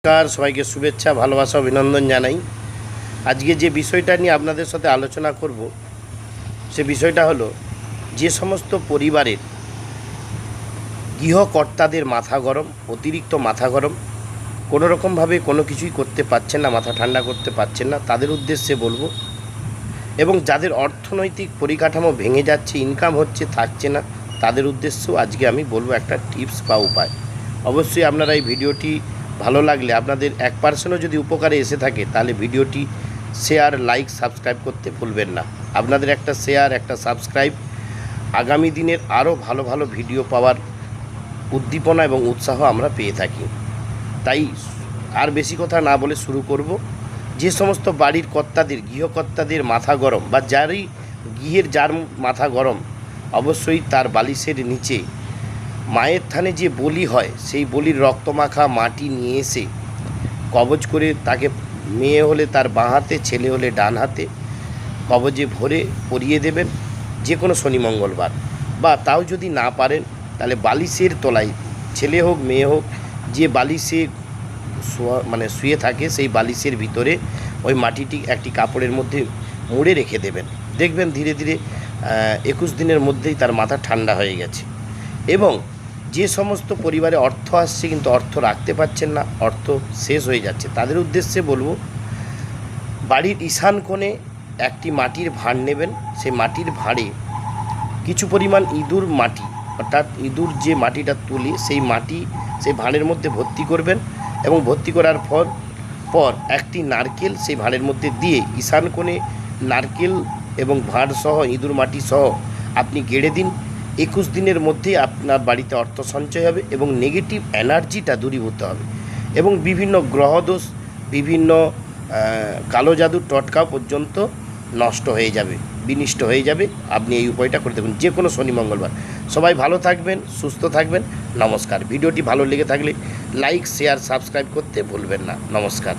নমস্কার, সবাইকে শুভেচ্ছা, ভালোবাসা, অভিনন্দন জানাই। আজকে যে বিষয়টা নিয়ে আপনাদের সাথে আলোচনা করব সে বিষয়টা হলো যে সমস্ত পরিবারের গৃহকর্তাদের মাথা গরম, অতিরিক্ত মাথা গরম, কোনো রকমভাবে কোনো কিছুই করতে পারছেন না, মাথা ঠান্ডা করতে পারছেন না, তাদের উদ্দেশ্যে বলবো। এবং যাদের অর্থনৈতিক পরিকাঠামো ভেঙে যাচ্ছে, ইনকাম হচ্ছে থাকছে না, তাদের উদ্দেশ্যেও আজকে আমি বলবো একটা টিপস বা উপায়। অবশ্যই আপনারা এই ভিডিওটি ভালো লাগলে, আপনাদের 1% যদি উপকারে এসে থাকে, তাহলে ভিডিওটি শেয়ার, লাইক, সাবস্ক্রাইব করতে ভুলবেন না। আপনাদের একটা শেয়ার, একটা সাবস্ক্রাইব আগামী দিনের আরও ভালো ভালো ভিডিও পাওয়ার উদ্দীপনা এবং উৎসাহ আমরা পেয়ে থাকি। তাই আর বেশি কথা না বলে শুরু করব। যে সমস্ত বাড়ির কর্তাদের, গৃহকর্তাদের মাথা গরম, বা যার মাথা গরম, অবশ্যই তার বালিশের নিচে মায়ের থানে যে বলি হয়, সেই বলির রক্তমাখা মাটি নিয়ে এসে কবজ করে তাকে, মেয়ে হলে তার বাঁ হাতে, ছেলে হলে ডান হাতে, কবজে ভরে পরিয়ে দেবেন যে কোনো শনি মঙ্গলবার। বা তাও যদি না পারেন, তাহলে বালিশের তলায়, ছেলে হোক মেয়ে হোক, যে বালিশে শুয়ে থাকে, সেই বালিশের ভিতরে ওই মাটিটি একটি কাপড়ের মধ্যে মুড়ে রেখে দেবেন। দেখবেন ধীরে ধীরে 21 দিনের মধ্যেই তার মাথা ঠান্ডা হয়ে গেছে। এবং যে সমস্ত পরিবারে অর্থ আসছে কিন্তু অর্থ রাখতে পারছেন না, অর্থ শেষ হয়ে যাচ্ছে, তাদের উদ্দেশ্যে বলবো, বাড়ির ঈশান কোণে একটি মাটির ভাঁড় নেবেন। সেই মাটির ভাঁড়ে কিছু পরিমাণ ইঁদুর মাটি, অর্থাৎ ইঁদুর যে মাটিটা তুলি, সেই মাটি সেই ভাঁড়ের মধ্যে ভর্তি করবেন। এবং ভর্তি করার পর একটি নারকেল সেই ভাঁড়ের মধ্যে দিয়ে ঈশান কোণে নারকেল এবং ভাঁড় সহ, ইঁদুর মাটি সহ আপনি গেড়ে দিন। 21 দিনের মধ্যেই আপনার বাড়িতে অর্থ সঞ্চয় হবে এবং নেগেটিভ এনার্জিটা দূরীভূত হবে। এবং বিভিন্ন গ্রহদোষ, বিভিন্ন কালো জাদু টোটকা পর্যন্ত নষ্ট হয়ে যাবে, বিনষ্ট হয়ে যাবে। আপনি এই উপায়টা করে দেখুন যে কোনো শনি মঙ্গলবার। সবাই ভালো থাকবেন, সুস্থ থাকবেন। নমস্কার। ভিডিওটি ভালো লেগে থাকলে লাইক, শেয়ার, সাবস্ক্রাইব করতে ভুলবেন না। নমস্কার।